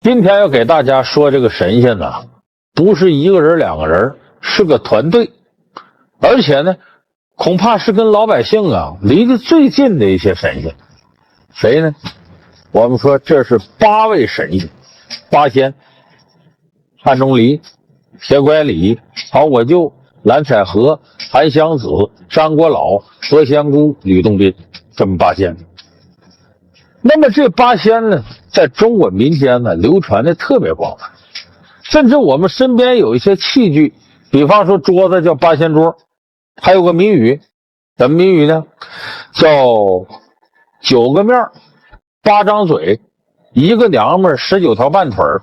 今天要给大家说这个神仙呢，不是一个人两个人，是个团队，而且呢，恐怕是跟老百姓离得最近的一些神仙。谁呢？我们说这是8位神仙，八仙：汉钟离、铁拐李、曹国舅、蓝采和、韩湘子、张国老、何仙姑、吕洞宾，这么8仙。那么这8仙呢，在中国民间呢流传的特别广泛，甚至我们身边有一些器具，比方说桌子叫8仙桌，还有个谜语，怎么谜语呢？叫9个面8张嘴，一个娘们19条半腿儿。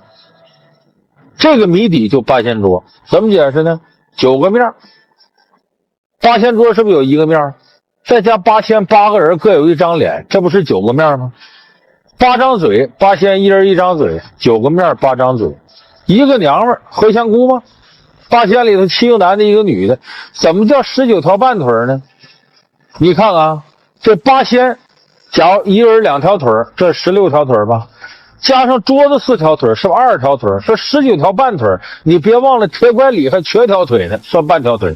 这个谜底就8仙桌，怎么解释呢？9个面，8仙桌是不是有1个面？再加8仙8个人各有1张脸，这不是9个面吗？8张嘴，8仙一人1张嘴，9个面8张嘴，一个娘们何仙姑吗？8仙里头7个男的1个女的，怎么叫19条半腿呢？你看啊，这8仙假如一人2条腿，这16条腿吧，加上桌子4条腿，是不是20条腿？说19条半腿，你别忘了铁拐李还缺条腿呢，算半条腿。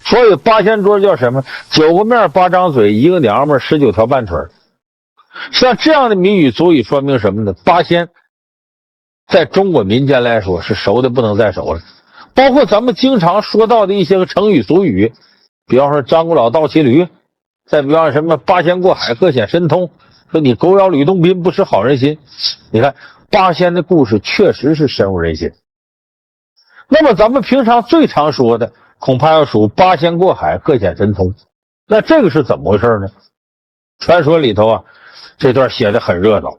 所以8仙桌叫什么？9个面8张嘴，一个娘们19条半腿。像这样的谜语足以说明什么呢？8仙在中国民间来说是熟的不能再熟了，包括咱们经常说到的一些个成语俗语，比方说张果老倒骑驴，再比方什么8仙过海各显神通，说你狗咬吕洞宾不识好人心。你看8仙的故事确实是深入人心。那么咱们平常最常说的恐怕要数8仙过海各显神通，那这个是怎么回事呢？传说里头这段写的很热闹，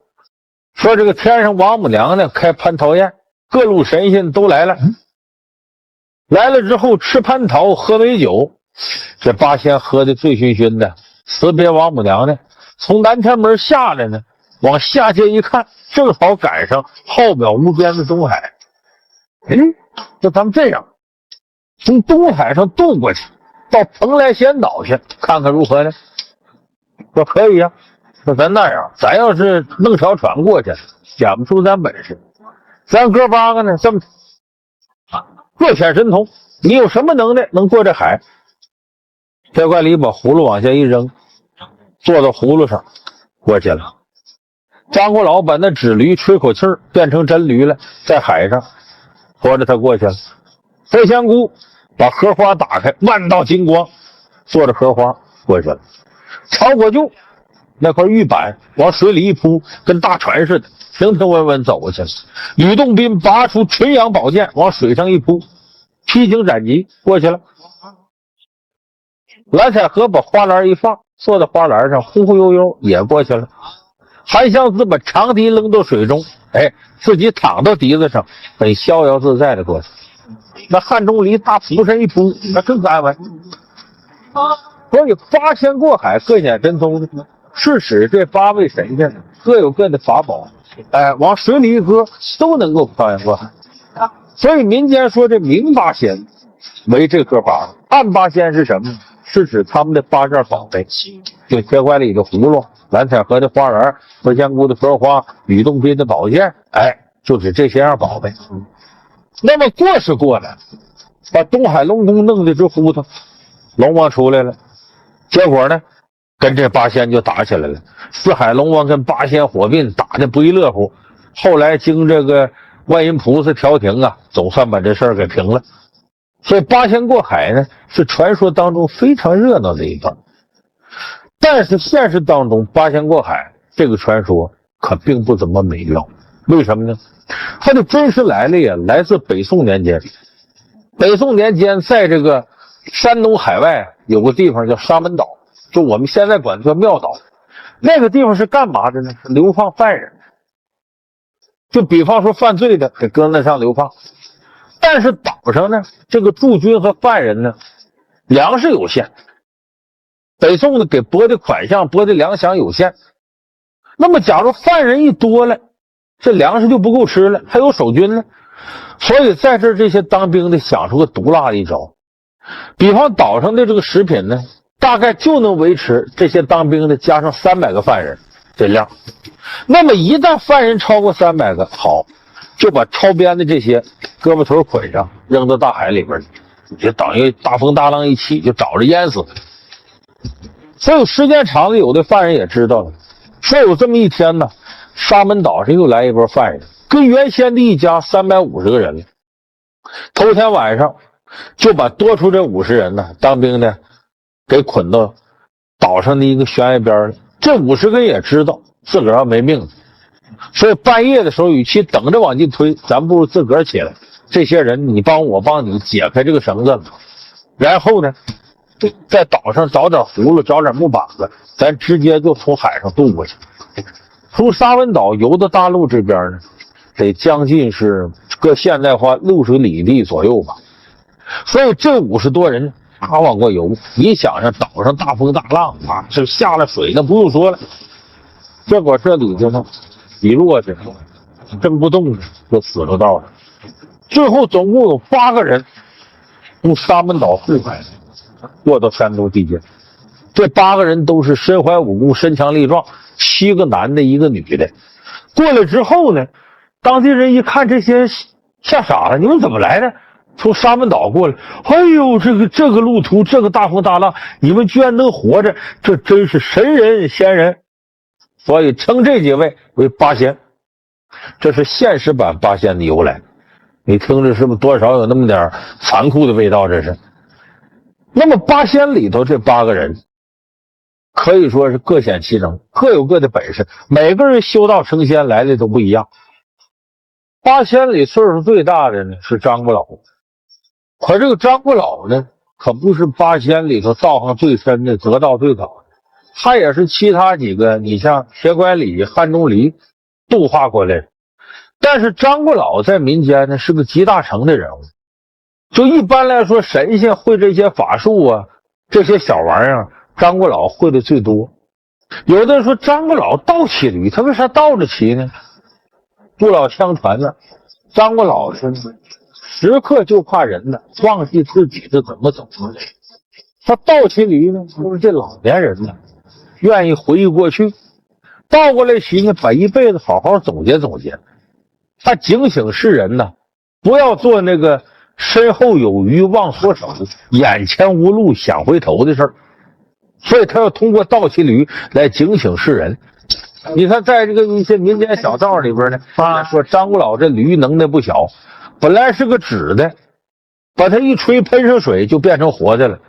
说这个天上王母娘娘开蟠桃宴，各路神仙都来了，来了之后吃蟠桃喝美酒，这8仙喝的醉醺醺的，辞别王母娘娘，从南天门下来呢，往下界一看，正好赶上浩渺无边的东海。就咱们这样从东海上渡过去，到蓬莱仙岛去看看如何呢？说可以说咱那样，咱要是弄条船过去，显不出咱本事。咱哥8个呢，这么各显神通，你有什么能耐能过这海？铁拐李把葫芦往下一扔，坐到葫芦上过去了。张国老把那纸驴吹口气变成真驴了，在海上驮着他过去了。何仙姑把荷花打开，万道金光，坐着荷花过去了。曹国舅那块玉板往水里一扑，跟大船似的，平平稳稳走过去了。吕洞宾拔出纯阳宝剑往水上一扑，披荆斩棘过去了。蓝采和把花篮一放，坐在花篮上忽忽悠悠也过去了。韩湘子把长笛扔到水中，自己躺到笛子上，很逍遥自在的过去。那汉钟离大俯身一扑，那更安稳。所以8仙过海各显神通呢，是使这8位神仙各有各的法宝，往水里一搁都能够漂洋过海。所以民间说这明8仙为这个8个，暗8仙是什么呢？是指他们的8件宝贝，就铁拐李的葫芦、蓝采和的花篮、何仙姑的荷花、吕洞宾的宝剑，就指这些样宝贝。那么过是过了，把东海龙宫弄得直糊涂，龙王出来了，结果呢跟这8仙就打起来了。四海龙王跟8仙火并，打得不亦乐乎。后来经这个观音菩萨调停总算把这事儿给平了。所以8仙过海呢，是传说当中非常热闹的一段。但是现实当中8仙过海这个传说可并不怎么美妙。为什么呢？它的真实来历来自北宋年间。北宋年间在这个山东海外有个地方叫沙门岛，就我们现在管它叫庙岛。那个地方是干嘛的呢？是流放犯人，就比方说犯罪的给搁那上流放。但是岛上呢，这个驻军和犯人呢，粮食有限，北宋呢给拨的款项拨的粮饷有限。那么假如犯人一多了，这粮食就不够吃了，还有守军呢。所以在这些当兵的想出个毒辣的一招，比方岛上的这个食品呢，大概就能维持这些当兵的加上300个犯人这量。那么一旦犯人超过300个，好，就把超编的这些胳膊腿捆上，扔到大海里边，就等于大风大浪一起，就找着淹死。所以时间长了，有的犯人也知道了，说有这么一天呢，沙门岛上又来一波犯人，跟原先的一家350个人了。头天晚上就把多出这50人呢，当兵的给捆到岛上的一个悬崖边了。这50个人也知道自个儿要没命了，所以半夜的时候，与其等着往进推，咱不如自个儿起来。这些人你帮我帮你解开这个绳子，然后呢，在岛上找点葫芦，找点木板子，咱直接就从海上渡过去。从沙文岛游到大陆这边呢，得将近是搁现代话60里地左右吧。所以这50多人往过游，你想想岛上大风大浪啊，这下了水那不用说了，结果这里头呢，比落去真不动就死了道上。最后总共有8个人从沙门岛渡海过到山东地界。这8个人都是身怀武功，身强力壮，7个男的1个女的。过来之后呢，当地人一看这些吓傻了，你们怎么来的？从沙门岛过来，哎呦，这个路途，这个大风大浪，你们居然能活着，这真是神人仙人。所以称这几位为八仙，这是现实版八仙的由来。你听着是不是多少有那么点残酷的味道？这是。那么八仙里头这8个人可以说是各显其能，各有各的本事，每个人修道成仙来的都不一样。八仙里岁数最大的呢是张果老，可这个张果老呢可不是八仙里头道行最深的，得道最高的，他也是其他几个你像铁拐李、汉钟离度化过来的。但是张果老在民间呢是个集大成的人物，就一般来说神仙会这些法术啊，这些小玩意儿，张果老会的最多。有的人说张果老倒骑驴，他为啥倒着骑呢？不老相传呢，张果老是时刻就怕人呢忘记自己是怎么走的。他倒骑驴呢，就是这老年人呢愿意回忆过去，倒过来骑呢，把一辈子好好总结总结。他警醒世人呢，不要做那个身后有余忘缩手，眼前无路想回头的事儿。所以他要通过倒骑驴来警醒世人。你看在这个一些民间小道里边呢，说张果老这驴能耐不小，本来是个纸的，把它一吹喷上水就变成活的了。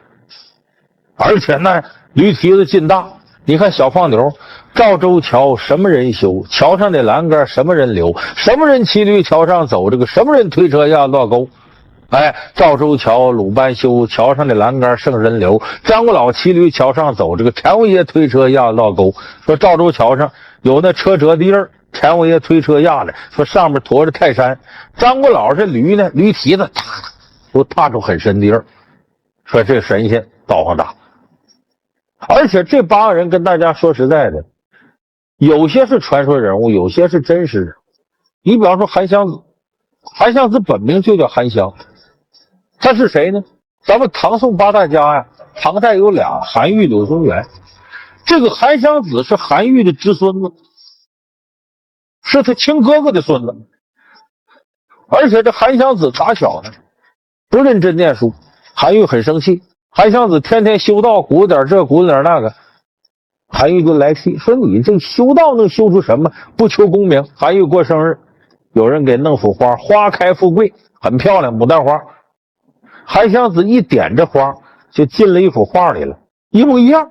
而且那驴蹄子劲大，你看小放牛，赵州桥什么人修？桥上的栏杆什么人留？什么人骑驴桥上走？这个什么人推车压落沟？哎，赵州桥鲁班修，桥上的栏杆剩人留。张果老骑驴桥上走，这个陈王爷推车压落沟。说赵州桥上有那车辙地儿，陈王爷推车压的。说上面驮着泰山，张果老这驴呢，驴蹄子都踏出很深地儿。说这神仙道行大。而且这8个人跟大家说实在的，有些是传说人物，有些是真实人物。你比方说韩湘子，韩湘子本名就叫韩湘，他是谁呢？咱们唐宋8大家呀，唐代有俩，韩愈、柳宗元。这个韩湘子是韩愈的侄孙子，是他亲哥哥的孙子。而且这韩湘子打小呢不认真念书，韩愈很生气。韩湘子天天修道，鼓点这鼓点那个，韩愈就来气，说你这修道能修出什么？不求功名。韩愈过生日，有人给弄幅花，花开富贵，很漂亮，牡丹花。韩湘子一点这花，就进了一幅画里了，一模一样。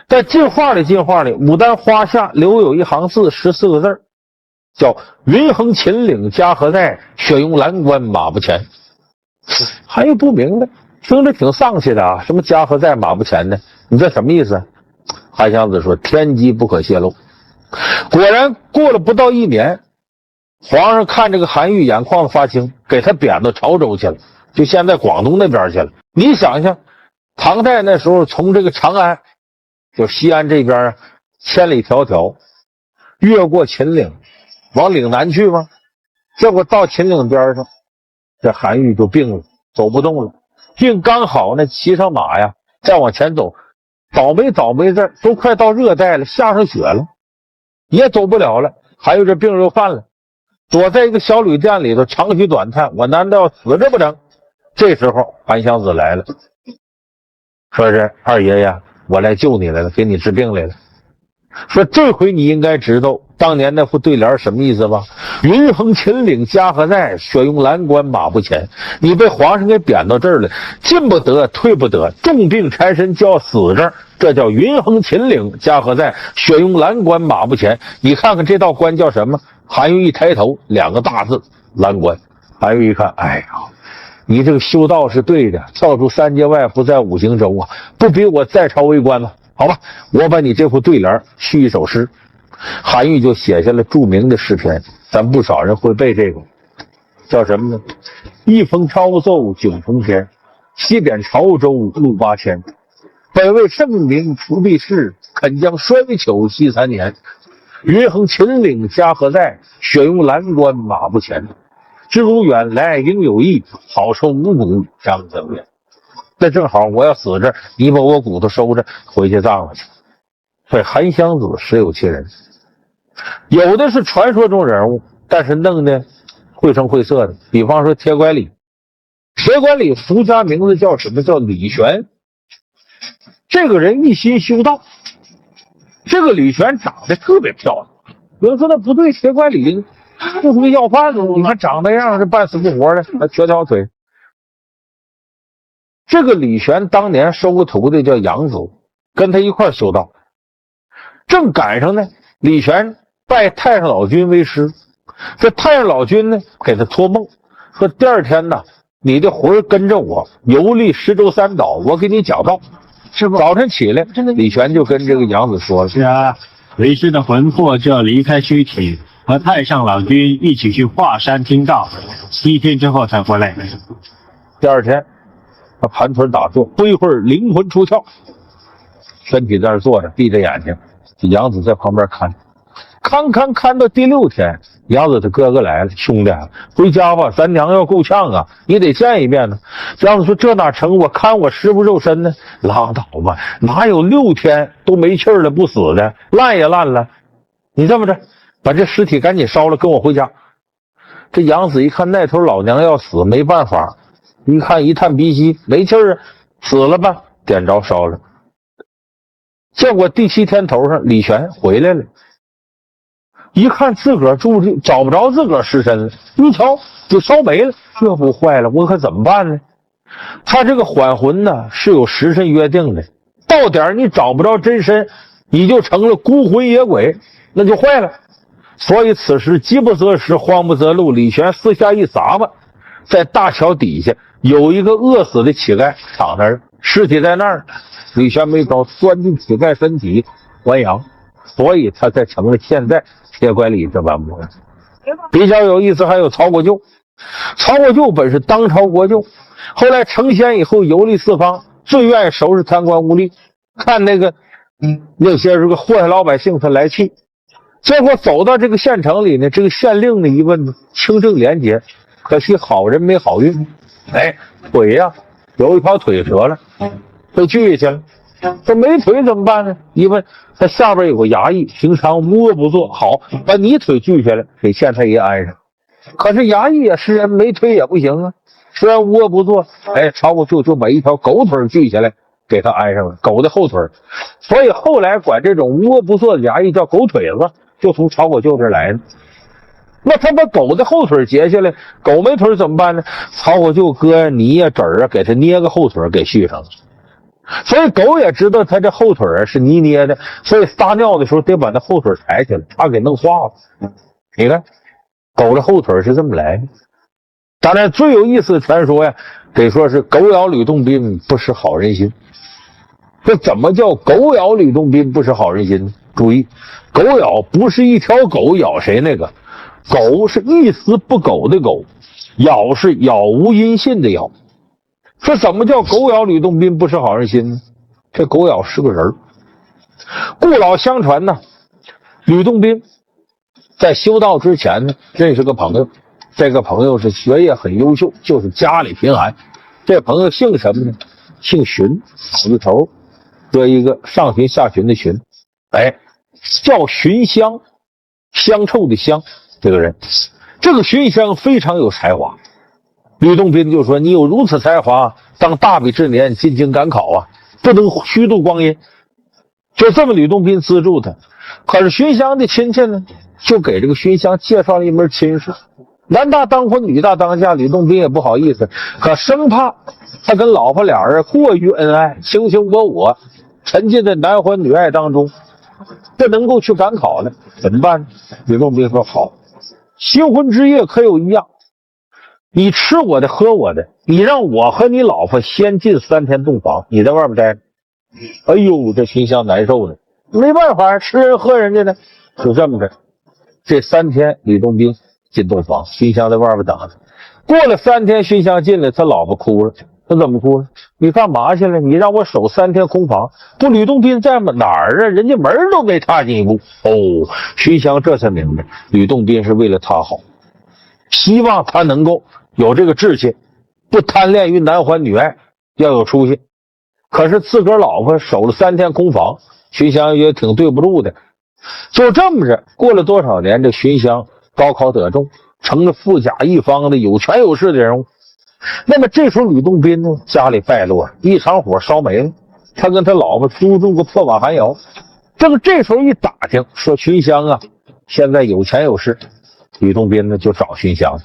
在进画里，牡丹花下留有一行字，14个字，叫云横秦岭家何在，雪拥蓝关马不前。韩愈不明白，听着挺丧气的啊，什么家何在马不前呢？你这什么意思？韩湘子说天机不可泄露。果然过了不到1年，皇上看这个韩愈眼眶子发青，给他贬到潮州去了，就现在广东那边去了。你想想，唐代那时候从这个长安，就西安这边千里迢迢越过秦岭往岭南去吗？结果到秦岭边上，这韩愈就病了，走不动了。病刚好呢，骑上马呀，再往前走，倒霉这都快到热带了，下上雪了。也走不了了，还有这病又犯了，躲在一个小旅店里头长吁短叹，我难道要死这不成？这时候韩湘子来了，说是二爷呀，我来救你来了，给你治病来了。说这回你应该知道当年那副对联什么意思吧？云横秦岭家何在，雪拥蓝关马不前。你被皇上给贬到这儿了，进不得退不得，重病缠身就要死这儿，这叫云横秦岭家何在，雪拥蓝关马不前。你看看这道关叫什么？韩愈一抬头，2个大字，蓝关。韩愈一看，哎呀，你这个修道是对的，跳出3界外，不在5行州啊，不比我在朝为官吗？好吧，我把你这副对联续一首诗。韩愈就写下了著名的诗篇，咱不少人会背这个，叫什么呢？一封抄奏九重天，西贬潮州路8000。本为圣明除弊事，肯将衰朽惜3年。云横秦岭家何在，雪拥蓝关马不前。知如远来应有意，好收五谷张怎面。那正好我要死这儿，你把我骨头收着回去葬了去。所以韩湘子实有其人，有的是传说中人物，但是弄得绘声绘色的。比方说铁拐李，铁拐李俗家名字叫什么？叫李玄。这个人一心修道，这个李玄长得特别漂亮。有人说那不对，铁拐李就是个要饭的，你看长那样是半死不活的，还瘸条腿。这个李玄当年收个徒弟叫杨子，跟他一块修道。正赶上呢，李玄拜太上老君为师，这太上老君呢给他托梦，说第二天呢，你的魂跟着我游历10州3岛，我给你讲道。是不？早晨起来，李玄就跟这个杨子说了：“是啊，为师的魂魄就要离开躯体，和太上老君一起去华山听道，7天之后才回来。”第二天，他盘腿打坐，不一会儿灵魂出窍，身体在那坐着，闭着眼睛。杨子在旁边看到第6天，杨子他哥哥来了，兄弟，回家吧，咱娘要够呛啊，你得见一面呢。杨子说这哪成，我看我师傅肉身呢。拉倒吧，哪有6天都没气儿了不死的，烂也烂了。你这么着，把这尸体赶紧烧了，跟我回家。这杨子一看那头老娘要死，没办法，一看一探鼻息，没气儿啊，死了吧，点着烧了。结果第7天头上，李玄回来了，一看自个儿找不着自个儿尸身了，一瞧就烧没了，这不坏了，我可怎么办呢？他这个还魂呢是有时辰约定的，到点你找不着真身，你就成了孤魂野鬼，那就坏了。所以此时饥不择食，慌不择路，李玄四下一撒吧，在大桥底下有一个饿死的乞丐躺那儿，尸体在那儿。李玄没招，钻进乞丐身体还阳，所以他才成了现在铁拐李这般模样。比较有意思还有曹国舅，曹国舅本是当朝国舅，后来成仙以后游历四方，最愿意收拾贪官污吏，看那些这个祸害老百姓他来气。结果走到这个县城里呢，这个县令呢一问，清正廉洁，可惜好人没好运，腿呀有一条腿折了，被锯下去了。这没腿怎么办呢？一问他下边有个衙役，平常无恶不作，好把你腿锯下来给县太爷安上。可是衙役也是人，没腿也不行啊，虽然无恶不作，曹国舅就把一条狗腿锯下来给他安上了，狗的后腿。所以后来管这种无恶不作的衙役叫狗腿子，就从曹国舅这来的。那他把狗的后腿截下来，狗没腿怎么办呢？曹国舅割呀泥呀籽儿啊，给他捏个后腿给续上了。所以狗也知道他这后腿是泥捏的，所以撒尿的时候得把那后腿抬起来，怕给弄化了。你看狗的后腿是这么来的。当然最有意思的传说呀，得说是狗咬吕洞宾不识好人心。这怎么叫狗咬吕洞宾不识好人心呢？注意，狗咬不是一条狗咬谁那个，狗是一丝不苟的狗，咬是杳无音信的咬。说怎么叫狗咬吕洞宾不识好人心呢？这狗咬是个人。故老相传呢，吕洞宾在修道之前呢，认识个朋友，这个朋友是学业很优秀，就是家里贫寒。这朋友姓什么呢？姓荀，草字头，这一个上荀下荀的荀，叫荀香。香臭的香这个人。这个荀香非常有才华，吕洞宾就说：“你有如此才华，当大比之年进京赶考啊，不能虚度光阴。”就这么，吕洞宾资助他。可是荀香的亲戚呢，就给这个荀香介绍了一门亲事，男大当婚，女大当嫁。吕洞宾也不好意思，可生怕他跟老婆俩人过于恩爱，卿卿我我，沉浸在男欢女爱当中，不能够去赶考了，怎么办呢？吕洞宾说：“好，新婚之夜可有一样，你吃我的喝我的，你让我和你老婆先进3天洞房，你在外边待着。”哎呦，这荀香难受了，没办法，吃人喝人家的，就这么着。这3天，吕洞宾进洞房，荀香在外边等着。过了3天，荀香进来，他老婆哭了。他怎么哭了？你干嘛去了？你让我守3天空房，不？吕洞宾在哪儿啊？人家门都没踏进一步。哦，荀香这才明白，吕洞宾是为了他好，希望他能够有这个志气，不贪恋于男欢女爱，要有出息。可是自个儿老婆守了3天空房，荀香也挺对不住的。就这么着，过了多少年，这荀香高考得中，成了富甲一方的有权有势的人物。那么这时候吕洞宾呢，家里败落，一场火烧没了，他跟他老婆租住个破瓦寒窑。正这时候一打听，说荀香啊现在有钱有势，吕洞宾呢就找荀香。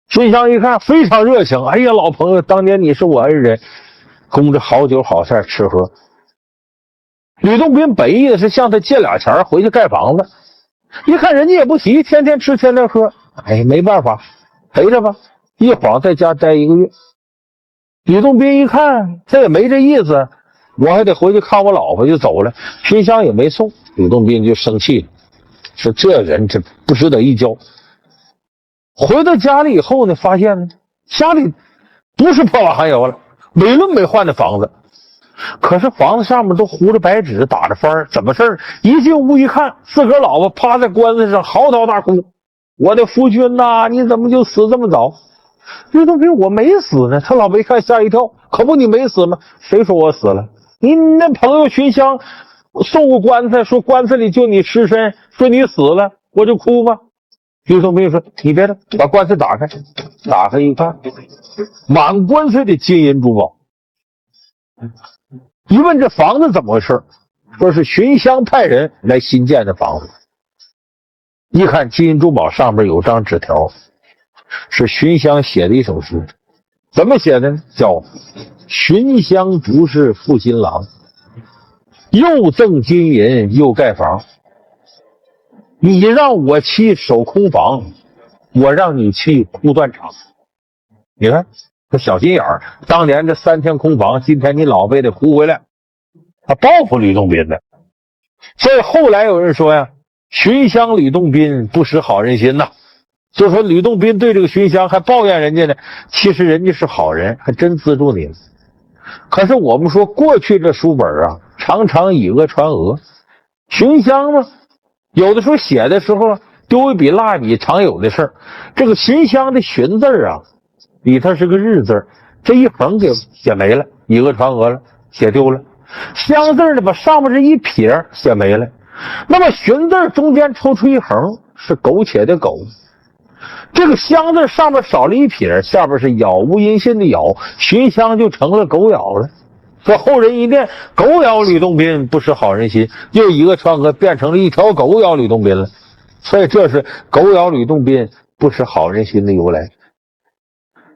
荀香一看非常热情，哎呀，老朋友，当年你是我恩人，供着好酒好菜吃喝。吕洞宾本意的是向他借俩钱回去盖房子，一看人家也不急，天天吃天天喝，哎，没办法，陪着吧。一晃在家待1个月。吕洞宾一看这也没这意思，我还得回去看我老婆，就走了。荀香也没送，吕洞宾就生气了，说这人这不值得一交。回到家里以后呢，发现呢家里不是破瓦寒窑了，美轮美奂的房子，可是房子上面都糊着白纸，打着幡，怎么事儿？一进屋一看，自个儿老婆趴在棺材上嚎啕大哭：“我的夫君呐，你怎么就死这么早？”吕洞宾：“我没死呢。”他老婆一看吓一跳：“可不你没死吗？谁说我死了？你那朋友荀香送我棺材，说棺材里就你尸身，说你死了，我就哭吗？”吕洞宾说：“你别动，把棺材打开。”打开一看，满棺材的金银珠宝。一问这房子怎么回事，说是荀香派人来新建的房子。一看金银珠宝上面有张纸条，是荀香写的一首诗，怎么写的呢？叫荀香不是负心郎，又赠金银又盖房。你让我妻守空房，我让你妻哭断肠。你看这小心眼儿，当年这3天空房，今天你老辈得哭回来，他报复吕洞宾的。所以后来有人说呀，荀香吕洞宾不识好人心呐，就说吕洞宾对这个荀香还抱怨人家呢，其实人家是好人，还真资助你了。可是我们说过去这书本啊，常常以讹传讹。荀香呢，有的时候写的时候丢一笔落一笔，常有的事儿。这个荀香的荀字啊，里头是个日字，这一横给写没了，以讹传讹了，写丢了。香字呢，把上面这一撇写没了。那么荀字中间抽出一横，是苟且的苟。这个香字上面少了一撇，下边是杳无音信的杳，荀香就成了狗咬了。说后人一念狗咬吕洞宾不识好人心，又以讹传讹，变成了一条狗咬吕洞宾了。所以这是狗咬吕洞宾不识好人心的由来。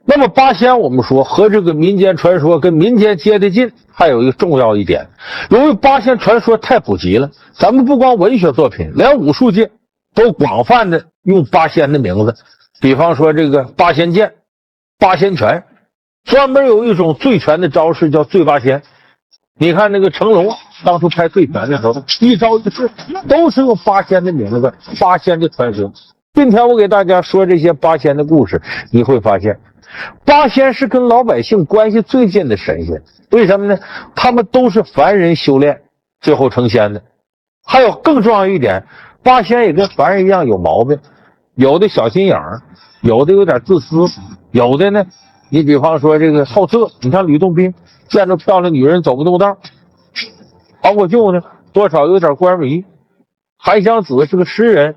那么八仙我们说和这个民间传说跟民间接得近，还有一个重要一点，由于八仙传说太普及了，咱们不光文学作品，连武术界都广泛的用八仙的名字。比方说这个八仙剑、八仙拳，专门有一种醉拳的招式叫醉八仙。你看那个成龙当初拍醉拳的时候，一招一式都是用八仙的名字，八仙的传说。今天我给大家说这些八仙的故事，你会发现八仙是跟老百姓关系最近的神仙。为什么呢？他们都是凡人修炼最后成仙的。还有更重要一点，八仙也跟凡人一样有毛病，有的小心眼儿，有的有点自私，有的呢你比方说这个好色。你看吕洞宾见着漂亮女人走不动道，黄果舅呢多少有点官迷。韩湘子是个诗人，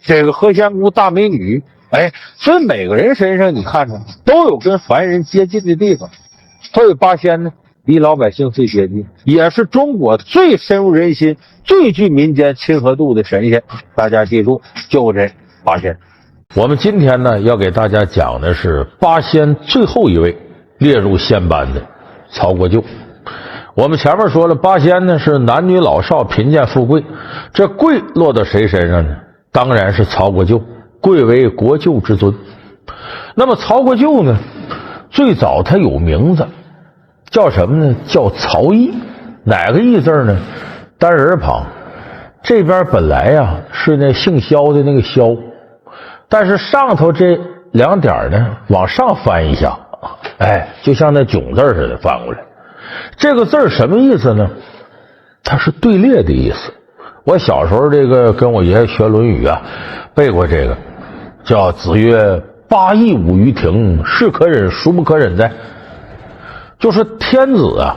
这个何仙姑大美女，所以每个人身上你看着都有跟凡人接近的地方。所以八仙呢，离老百姓最接近，也是中国最深入人心、最具民间亲和度的神仙。大家记住，就这八仙。我们今天呢，要给大家讲的是八仙最后一位列入仙班的曹国舅。我们前面说了，八仙呢是男女老少、贫贱富贵，这贵落到谁身上呢？当然是曹国舅，贵为国舅之尊。那么曹国舅呢，最早他有名字，叫什么呢？叫曹毅。哪个毅字呢？单人旁。这边本来呀是那姓萧的那个萧，但是上头这两点呢往上翻一下，就像那囧字似的翻过来。这个字什么意思呢？它是队列的意思。我小时候这个跟我爷爷学《论语》啊，背过这个，叫子曰：“八佾舞于庭，是可忍，孰不可忍哉？”就是天子啊，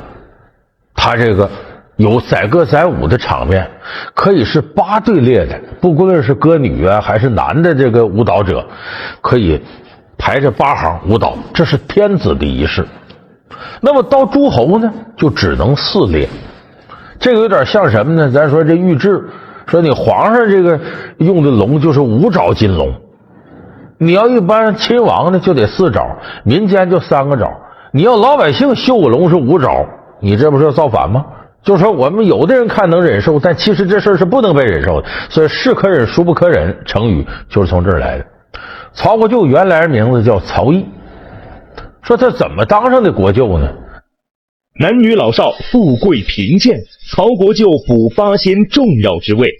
他这个有载歌载舞的场面，可以是8队列的，不论是歌女啊还是男的这个舞蹈者，可以排着8行舞蹈，这是天子的仪式。那么到诸侯呢，就只能4列。这个有点像什么呢？咱说这御制，说你皇上这个用的龙就是5爪金龙，你要一般亲王呢就得4爪，民间就3个爪。你要老百姓绣个龙是5爪，你这不是要造反吗？就是说我们有的人看能忍受，但其实这事儿是不能被忍受的。所以是可忍孰不可忍成语就是从这儿来的。曹国舅原来名字叫曹毅。说他怎么当上的国舅呢？男女老少、富贵贫贱，曹国舅辅八仙重要之位，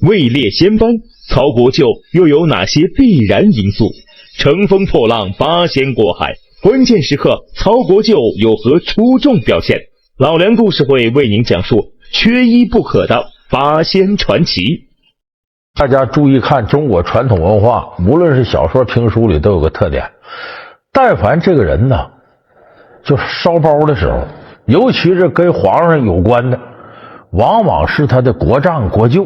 位列仙班。曹国舅又有哪些必然因素？乘风破浪，八仙过海，关键时刻，曹国舅有何出众表现？老梁故事会为您讲述缺一不可的八仙传奇。大家注意看中国传统文化，无论是小说评书里都有个特点，但凡这个人呢，就是烧包的时候，尤其是跟皇上有关的，往往是他的国丈国舅，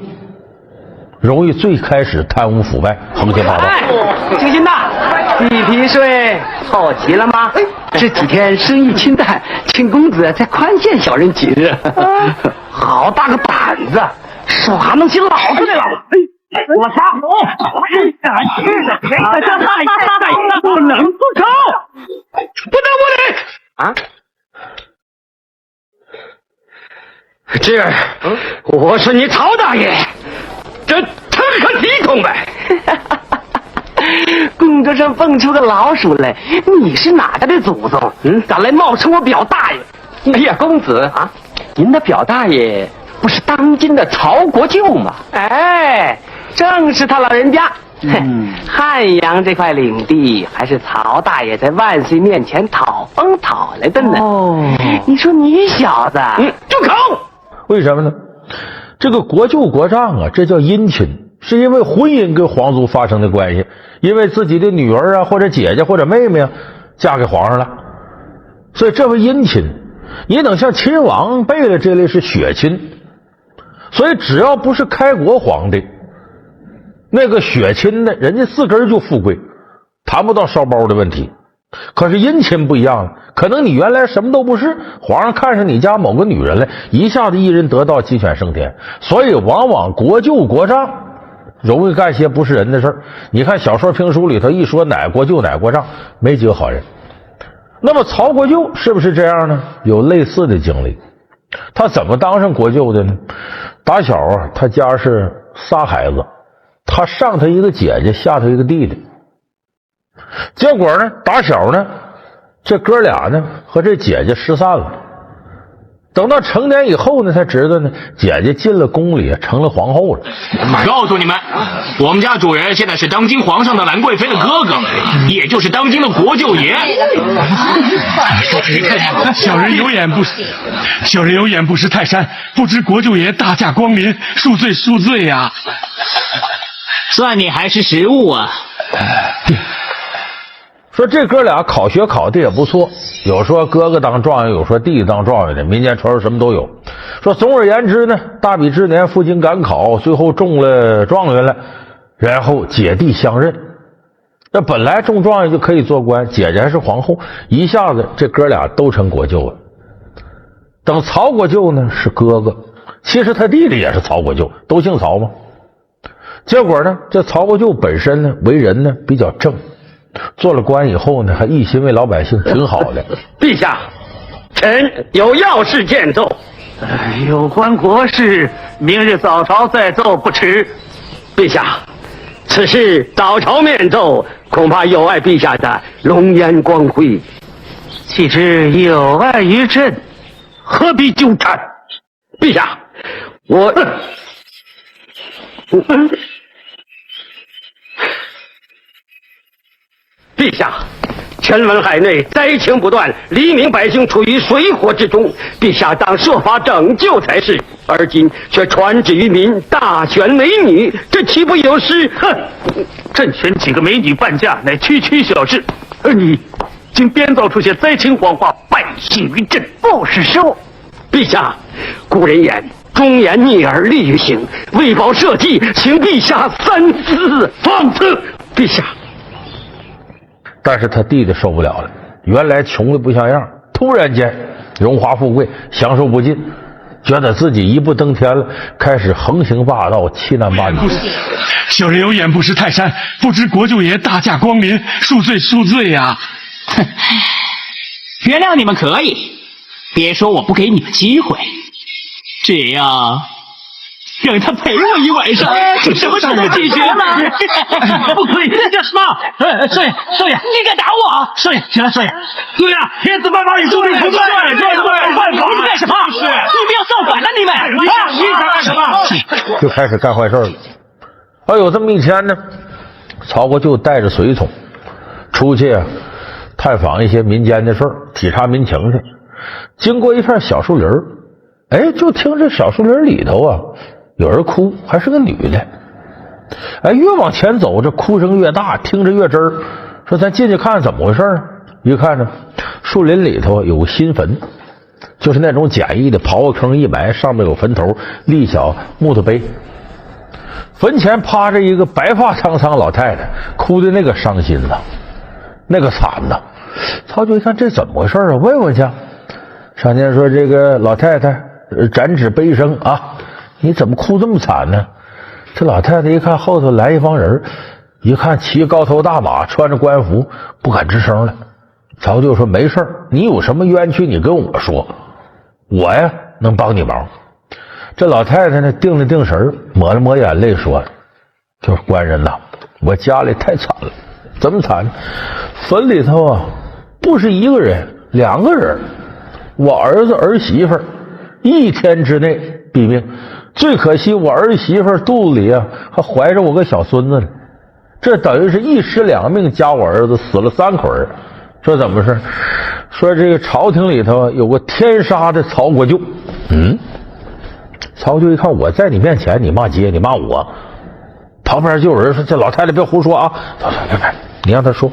容易最开始贪污腐败，横七八糟。姓辛的，地皮税凑齐了吗？这几天生意清淡，请公子再宽限小人几日。好大个胆子，耍弄起老子来了！我撒火！不能不抽，不得不理啊！这，我是你曹大爷，这成何体统呗？供桌上蹦出个老鼠来，你是哪家的祖宗？敢来冒充我表大爷？哎呀，公子啊，您的表大爷不是当今的曹国舅吗？正是他老人家。汉阳这块领地还是曹大爷在万岁面前讨封讨来的呢。你说你小子，住口！为什么呢？这个国舅国丈啊，这叫姻亲，是因为婚姻跟皇族发生的关系，因为自己的女儿啊或者姐姐或者妹妹啊嫁给皇上了，所以这为姻亲。你等像亲王辈的这类是血亲，所以只要不是开国皇帝，那个血亲的人家自个儿就富贵，谈不到烧包的问题。可是姻亲不一样了，可能你原来什么都不是，皇上看上你家某个女人来，一下子一人得道，鸡犬升天。所以往往国舅国丈容易干些不是人的事儿。你看小说评书里头一说哪国舅哪国丈，没几个好人。那么曹国舅是不是这样呢？有类似的经历。他怎么当上国舅的呢？打小啊，他家是仨孩子，他上头一个姐姐，下头一个弟弟。结果呢，打小呢，这哥俩呢和这姐姐失散了。等到成年以后呢，才知道呢，姐姐进了宫里，成了皇后了。告诉你们，我们家主人现在是当今皇上的兰贵妃的哥哥，也就是当今的国舅爷。小人有眼不识泰山，不知国舅爷大驾光临，恕罪恕罪呀！算你还是识物啊。说这哥俩考学考的也不错，有说哥哥当状元，有说弟弟当状元的，民间传说什么都有。说总而言之呢，大比之年赴京赶考，最后中了状元了，然后姐弟相认。那本来中状元就可以做官，姐姐还是皇后，一下子这哥俩都成国舅了。等曹国舅呢是哥哥，其实他弟弟也是曹国舅，都姓曹嘛。结果呢，这曹国舅本身呢为人呢比较正，做了官以后呢还一心为老百姓，挺好的。陛下，臣有要事见奏。有关国事，明日早朝再奏不迟。陛下，此事早朝面奏，恐怕有碍陛下的龙颜光辉。岂知有碍于朕，何必纠缠？陛下，我陛下，臣闻海内灾情不断，黎民百姓处于水火之中，陛下当设法拯救才是。而今却传旨于民，大选美女，这岂不有失？哼！朕选几个美女伴驾，乃区区小事，而你竟编造出些灾情谎话，败信于朕，不是说。陛下，古人言，忠言逆耳利于行，为保社稷，请陛下三思。放肆！陛下。但是他弟弟受不了了，原来穷的不像样，突然间荣华富贵享受不尽，觉得自己一步登天了，开始横行霸道，欺男霸女。小人有眼不识泰山，不知国舅爷大驾光临，恕罪恕罪呀！原谅你们可以，别说我不给你们机会，只要让他陪我一晚上，什么都能解决吗？不可以，这叫什么？少爷，少爷，你敢打我？少爷，起来，少爷。对呀，天子办法与注定不断，对，办法。你干什么？你不要造反了，你们！你想干什么？就开始干坏事了。有这么一天呢，曹国舅带着随从出去探访一些民间的事儿，体察民情去。经过一片小树林，就听这小树林里头有人哭，还是个女的。越往前走，这哭声越大，听着越真儿。说咱进去看看怎么回事呢？一看呢，树林里头有新坟，就是那种简易的刨个坑一埋，上面有坟头，立小木头碑。坟前趴着一个白发苍苍老太太，哭的那个伤心呐，那个惨呐。曹就一看这怎么回事啊？问问去。上前说：“这个老太太展指悲声啊，你怎么哭这么惨呢？”这老太太一看后头来一帮人，一看骑高头大马，穿着官服，不敢吱声了。曹就说：“没事，你有什么冤屈你跟我说，我呀能帮你忙。”这老太太呢定了定神，抹了抹眼泪说：“就是官人呐，我家里太惨了。怎么惨？坟里头不是一个人，两个人，我儿子儿媳妇一天之内毙命。最可惜我儿媳妇肚子里还怀着我个小孙子呢，这等于是一尸两命，加我儿子死了3口人。说怎么回事？说这个朝廷里头有个天杀的曹国舅。曹舅一看我在你面前，你骂街，你骂我。旁边就有人说：“这老太太别胡说啊！”你让他说，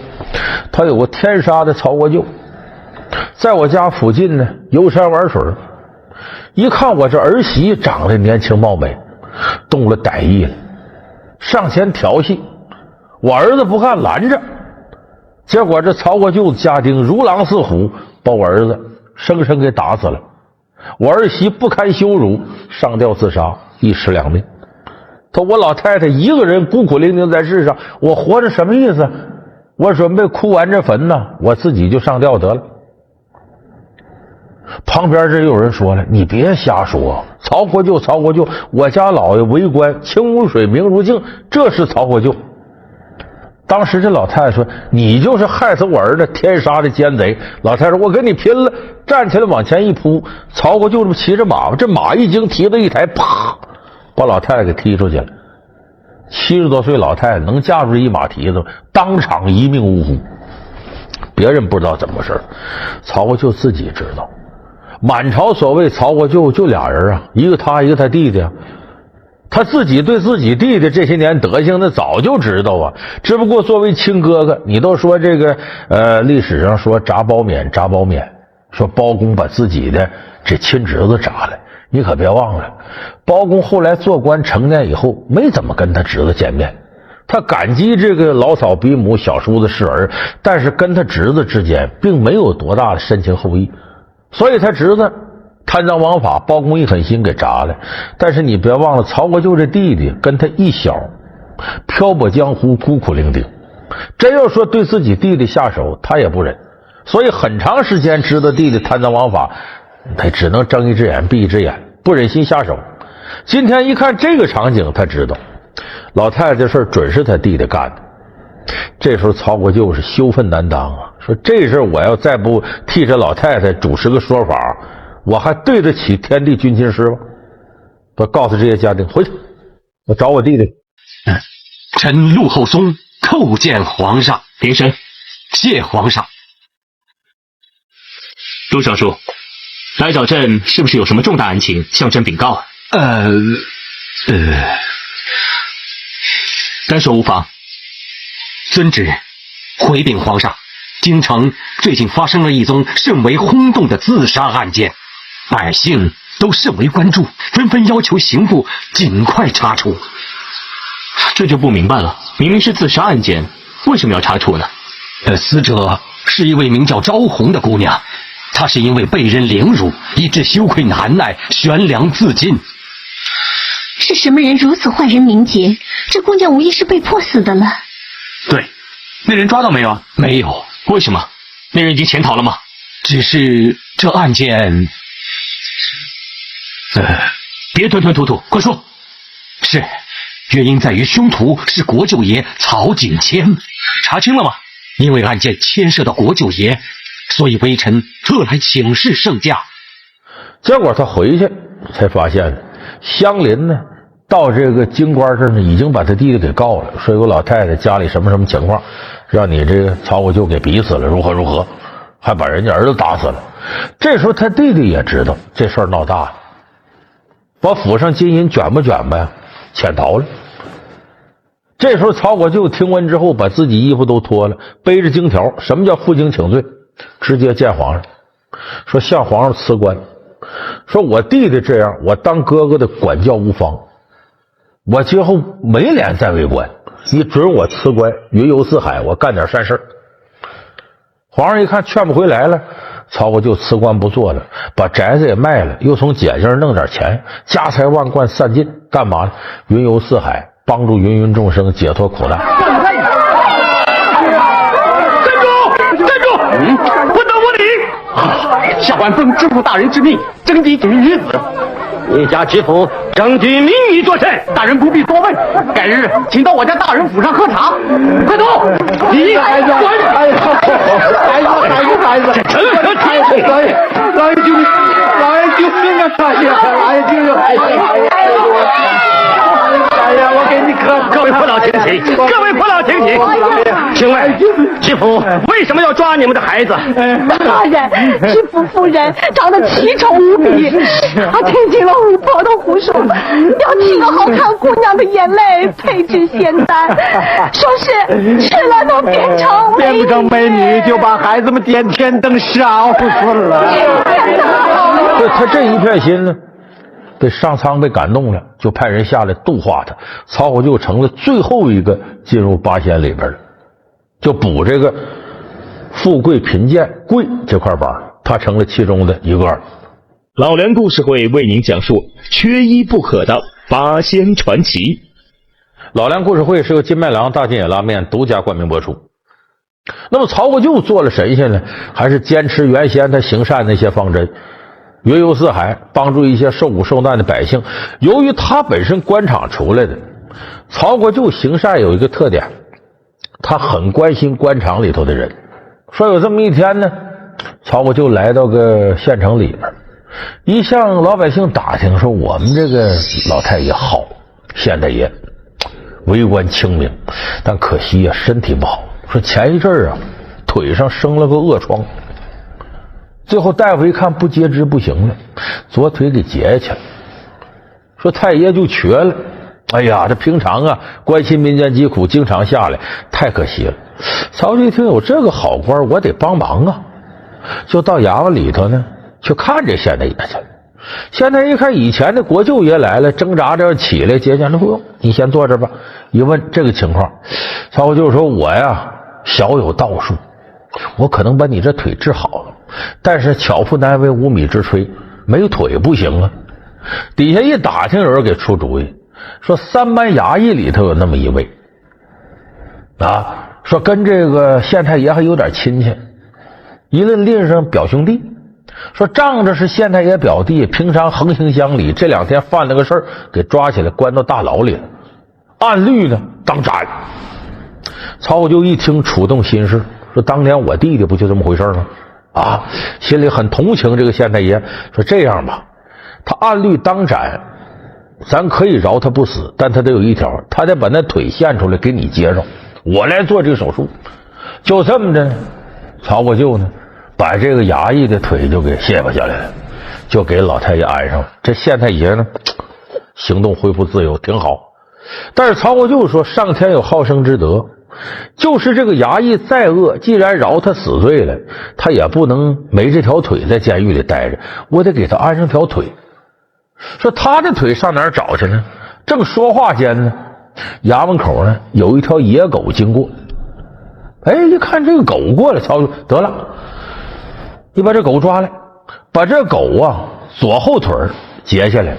他有个天杀的曹国舅，在我家附近呢游山玩水，一看我这儿媳长得年轻貌美，动了歹意了，上前调戏我儿子，不干拦着，结果这曹国舅家丁如狼似虎，把我儿子生生给打死了。我儿媳不堪羞辱，上吊自杀，一尸两命。他我老太太一个人孤苦伶仃在世上，我活着什么意思？我准备哭完这坟呢，我自己就上吊得了。旁边这有人说了：“你别瞎说，曹国舅，曹国舅，我家老爷为官清如水，明如镜，这是曹国舅。”当时这老太太说：“你就是害死我儿子天杀的奸贼！”老太太说：“我跟你拼了！”站起来往前一扑，曹国舅这么骑着马，这马一经蹄子一抬，啪，把老太太给踢出去了。70多岁老太太能架住一马蹄子，当场一命呜呼。别人不知道怎么回事，曹国舅自己知道。满朝所谓曹国舅就俩人啊，一个他，一个他弟弟啊。他自己对自己弟弟这些年德行那早就知道啊，只不过作为亲哥哥，你都说这个历史上说铡褒免，说包公把自己的这亲侄子铡了，你可别忘了，包公后来做官成年以后，没怎么跟他侄子见面。他感激这个老嫂比母，小叔子是儿，但是跟他侄子之间并没有多大的深情厚谊，所以他侄子贪赃枉法，包公一狠心给铡了。但是你别忘了，曹国舅这弟弟跟他一小，漂泊江湖，孤苦伶仃，真要说对自己弟弟下手，他也不忍，所以很长时间知道弟弟贪赃枉法，他只能睁一只眼闭一只眼，不忍心下手。今天一看这个场景，他知道老太太这事准是他弟弟干的。这时候曹国舅是羞愤难当啊，说这事我要再不替这老太太主持个说法，我还对得起天地君亲师吗？我告诉这些家丁回去，我找我弟弟。臣陆后松叩见皇上。平身。谢皇上。陆尚书，来找朕是不是有什么重大案情向朕禀告啊？单说无妨。遵旨。回禀皇上，京城最近发生了一宗甚为轰动的自杀案件，百姓都甚为关注，纷纷要求刑部尽快查处。这就不明白了，明明是自杀案件，为什么要查处呢？死者是一位名叫昭红的姑娘，她是因为被人凌辱，以致羞愧难耐，悬梁自尽。是什么人如此坏人名节？这姑娘无疑是被迫死的了。对，那人抓到没有啊？没有。为什么？那人已经潜逃了吗？只是这案件……别吞吞吐吐，快说。是，原因在于凶徒是国舅爷曹景谦。查清了吗？因为案件牵涉到国舅爷，所以微臣特来请示圣驾。结果他回去才发现乡邻呢到这个京官这儿呢，已经把他弟弟给告了，说有老太太家里什么什么情况，让你这个曹国舅给逼死了，如何如何，还把人家儿子打死了。这时候他弟弟也知道这事儿闹大了，把府上金银卷吧卷吧，潜逃了。这时候曹国舅听闻之后，把自己衣服都脱了，背着金条，什么叫负荆请罪，直接见皇上，说向皇上辞官，说我弟弟这样，我当哥哥的管教无方，我今后没脸再为官，你准我辞官，云游四海，我干点善事。皇上一看劝不回来了，曹国舅辞官不做了，把宅子也卖了，又从姐姐那儿弄点钱，家财万贯散尽，干嘛呢？云游四海，帮助芸芸众生解脱苦难。站住！不得无礼！下官奉知府大人之命，征集举女子。你家知府张君明你作甚？大人不必多问，改日请到我家大人府上喝茶。快走！你孩子，孩子，这成何体统？老爷救命！老爷救命啊！老爷救命！哎呀，我给你各位父老请起，各位父老请起。请问知府为什么要抓你们的孩子？大人，知府夫人长得奇丑无比，她听尽了巫婆的胡说，要替个好看姑娘的眼泪配制仙丹，说是吃了都变成美女，变不成美女就把孩子们点天灯烧死了。他这一片心呢，被上苍被感动了，就派人下来度化他。曹国舅成了最后一个进入八仙里边了，就补这个富贵贫贱贵这块板，他成了其中的一个。老梁故事会为您讲述缺一不可的八仙传奇。老梁故事会是由金麦郎大金野拉面独家冠名播出。那么曹国舅做了神仙呢，还是坚持原先他行善那些方针，云游四海，帮助一些受苦受难的百姓。由于他本身官场出来的，曹国舅行善有一个特点，他很关心官场里头的人。说有这么一天呢，曹国舅来到个县城里边，一向老百姓打听说我们这个老太爷好，县太爷为官清明，但可惜啊身体不好，说前一阵儿啊腿上生了个恶疮，最后大夫一看不截肢不行了，左腿给截下去了，说太爷就瘸了。哎呀，这平常啊关心民间疾苦，经常下来，太可惜了。曹丕一听有这个好官，我得帮忙啊，就到衙门里头呢去看这县太爷去了。县太爷一看以前的国舅爷来了，挣扎着要起来接见，那不用，你先坐这吧。一问这个情况，曹国舅说：“我呀小有道术，我可能把你这腿治好了，但是巧妇难为无米之炊，没有腿不行啊。”底下一打听，有人给出主意，说三班衙役里头有那么一位啊，说跟这个县太爷还有点亲戚，一论上表兄弟。说仗着是县太爷表弟，平常横行乡里，这两天犯了个事儿，给抓起来关到大牢里了，按律呢当斩。曹国舅一听触动心事，说当年我弟弟不就这么回事吗？啊，心里很同情这个县太爷，说这样吧，他按律当斩，咱可以饶他不死，但他得有一条，他得把那腿献出来给你接上，我来做这个手术。就这么着，曹国舅呢把这个衙役的腿就给卸巴下来了，就给老太爷安上了。这县太爷呢行动恢复自由，挺好。但是曹国舅说上天有好生之德，就是这个衙役再恶，既然饶他死罪了，他也不能没这条腿在监狱里待着，我得给他安上条腿。说他的腿上哪儿找去呢？正说话间呢，衙门口呢有一条野狗经过。哎，一看这个狗过来，曹国舅得了，你把这狗抓来，把这狗啊左后腿截下来，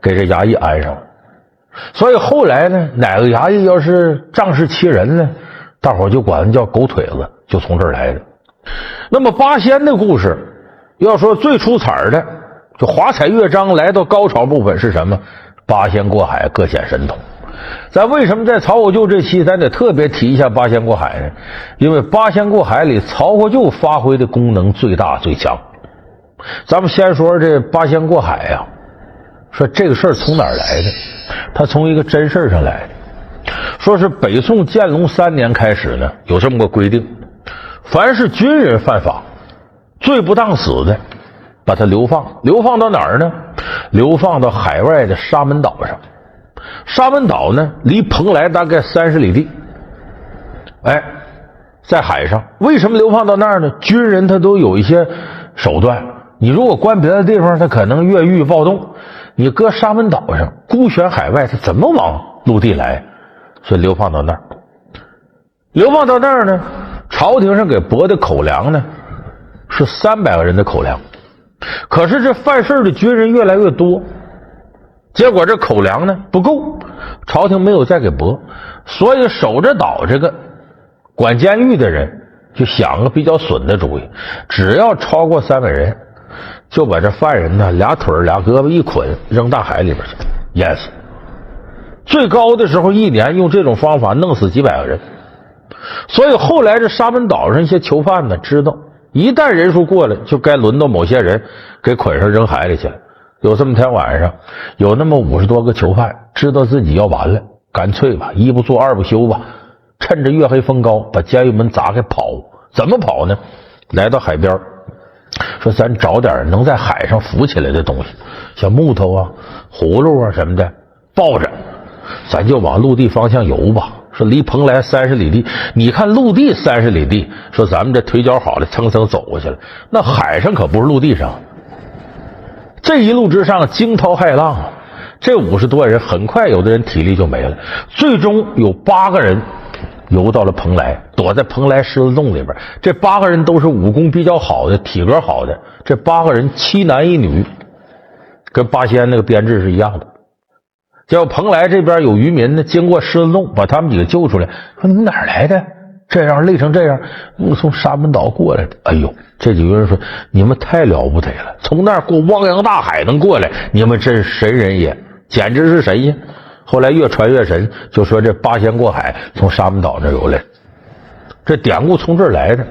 给这衙役安上。所以后来呢，哪个衙役要是仗势欺人呢，大伙就管叫狗腿子，就从这儿来的。那么八仙的故事，要说最出彩的，就华彩乐章来到高潮部分是什么？八仙过海，各显神通。咱为什么在曹国舅这期咱得特别提一下八仙过海呢？因为八仙过海里曹国舅发挥的功能最大最强。咱们先说这八仙过海呀，说这个事儿从哪儿来的？他从一个真事上来的。说是北宋建隆3年开始呢，有这么个规定，凡是军人犯法，罪不当死的，把他流放。流放到哪儿呢？流放到海外的沙门岛上。沙门岛呢，离蓬莱大概30里地。哎，在海上。为什么流放到那儿呢？军人他都有一些手段。你如果关别的地方，他可能越狱暴动。你搁沙门岛上孤悬海外，他怎么往陆地来？所以流放到那儿。流放到那儿呢，朝廷上给拨的口粮呢是300个人的口粮。可是这犯事的军人越来越多，结果这口粮呢不够，朝廷没有再给拨，所以守着岛这个管监狱的人就想个比较损的主意，只要超过300人，就把这犯人呢俩腿俩胳膊一捆扔大海里边去淹死。最高的时候一年用这种方法弄死几百个人。所以后来这沙门岛上一些囚犯呢知道，一旦人数过来，就该轮到某些人给捆上扔海里去了。有这么天晚上，有那么50多个囚犯知道自己要完了，干脆吧，一不做二不休吧，趁着月黑风高把监狱门砸开跑。怎么跑呢？来到海边，说咱找点能在海上浮起来的东西，像木头啊、葫芦啊什么的，抱着咱就往陆地方向游吧。说离蓬莱30里地，你看陆地30里地，说咱们这腿脚好了蹭蹭走过去了，那海上可不是陆地上。这一路之上惊涛骇浪，这50多人很快有的人体力就没了，最终有8个人游到了蓬莱，躲在蓬莱狮子洞里边。这8个人都是武功比较好的，体格好的。这8个人7男1女，跟八仙那个编制是一样的。结果蓬莱这边有渔民呢，经过狮子洞把他们几个救出来，说你们哪儿来的？这样累成这样，我从沙门岛过来的。哎呦，这几个人说你们太了不得了，从那儿过汪洋大海能过来，你们真是神人也，简直是神仙。后来越传越神，就说这八仙过海从沙门岛那游来，这典故从这儿来的。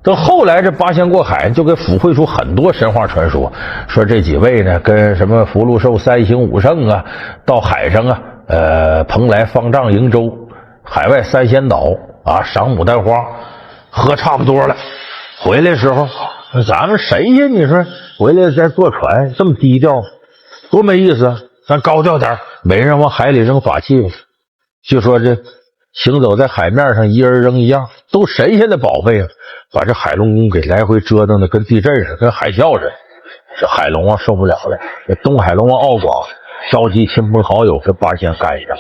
等后来这八仙过海就给抚绘出很多神话传说，说这几位呢跟什么福禄寿3星5圣啊，到海上啊，蓬莱、方丈、瀛洲、海外3仙岛啊，赏牡丹花，喝差不多了，回来时候咱们谁呀？你说回来再坐船这么低调，多没意思啊！咱高调点，每人往海里扔法器吧。就说这行走在海面上，一人扔一样，都神仙的宝贝啊！把这海龙宫给来回折腾的跟地震似的，跟海啸似的。这海龙王受不了了，这东海龙王敖广召集亲朋好友跟八仙干一仗。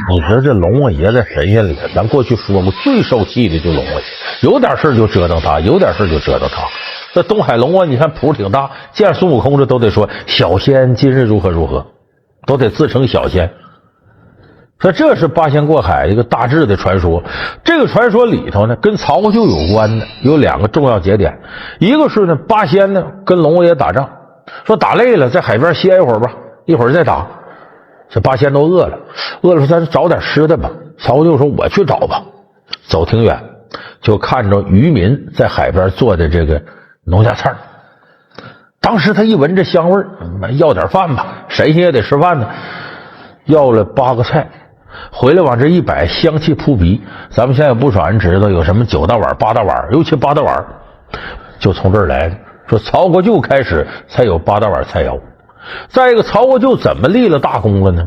你说这龙王爷在神仙里，咱过去说过，最受气的就龙王爷，有点事就折腾他，有点事就折腾他。这东海龙王，你看谱挺大，见孙悟空这都得说小仙今日如何如何，都得自称小仙。说这是八仙过海一个大致的传说。这个传说里头呢，跟曹国舅有关的有2个重要节点，一个是呢，八仙呢跟龙王爷打仗，说打累了在海边歇一会儿吧，一会儿再打。这八仙都饿了说咱找点吃的吧。曹国舅说我去找吧。走挺远，就看着渔民在海边做的这个农家菜。当时他一闻这香味儿，要点饭吧，神仙也得吃饭呢，要了8个菜。回来往这一摆，香气扑鼻。咱们现在也不少人知道有什么9大碗、8大碗，尤其8大碗就从这儿来的。说曹国舅开始才有8大碗菜肴。再一个，曹国舅怎么立了大功了呢？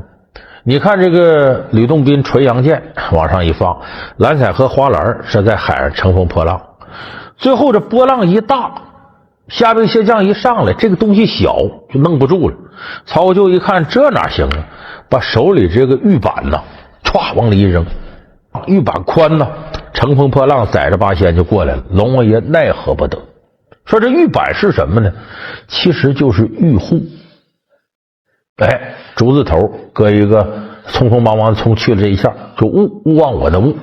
你看这个吕洞宾垂杨剑往上一放，蓝采和花篮是在海上乘风破浪，最后这波浪一大，虾兵蟹将一上来，这个东西小就弄不住了。曹国舅一看这哪行啊，把手里这个玉板呢歘往里一扔，玉板宽呢，乘风破浪载着八仙就过来了。龙王爷奈何不得。说这玉板是什么呢？其实就是玉户。竹字头搁一个匆匆忙忙的从去了这一下，就勿忘我的勿。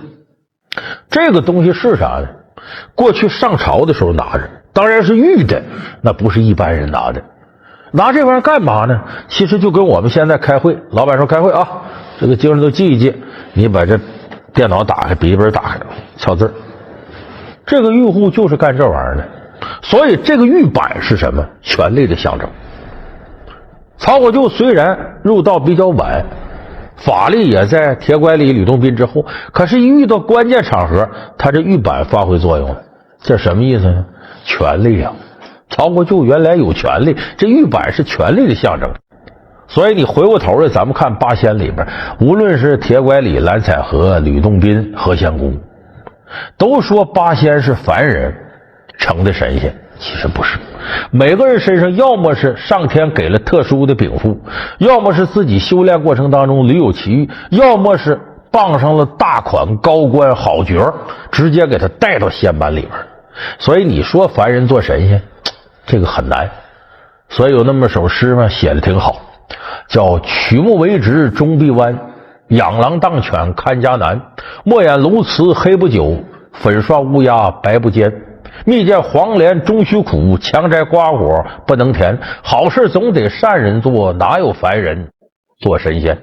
这个东西是啥呢？过去上朝的时候拿着，当然是玉的，那不是一般人拿的。拿这玩意儿干嘛呢？其实就跟我们现在开会，老板说开会啊，这个经常都记一记，你把这电脑打开，笔记本打开，敲字。这个玉户就是干这玩意儿的。所以这个玉板是什么？权力的象征。曹国舅虽然入道比较晚，法力也在铁拐李、吕洞宾之后，可是一遇到关键场合，他这玉板发挥作用了。这什么意思呢？权力啊！曹国舅原来有权力，这玉板是权力的象征。所以你回过头来，咱们看八仙里边，无论是铁拐李、蓝采和、吕洞宾、何仙姑，都说八仙是凡人成的神仙，其实不是。每个人身上要么是上天给了特殊的禀赋，要么是自己修炼过程当中屡有奇遇，要么是傍上了大款高官好角，直接给他带到仙班里边。所以你说凡人做神仙，这个很难。所以有那么首诗嘛，写的挺好，叫曲目为直终必弯，养狼当犬看家难，莫眼鸬鹚黑不久，粉刷乌鸦白不尖，蜜饯黄连终须苦，强摘瓜果不能甜，好事总得善人做，哪有凡人做神仙。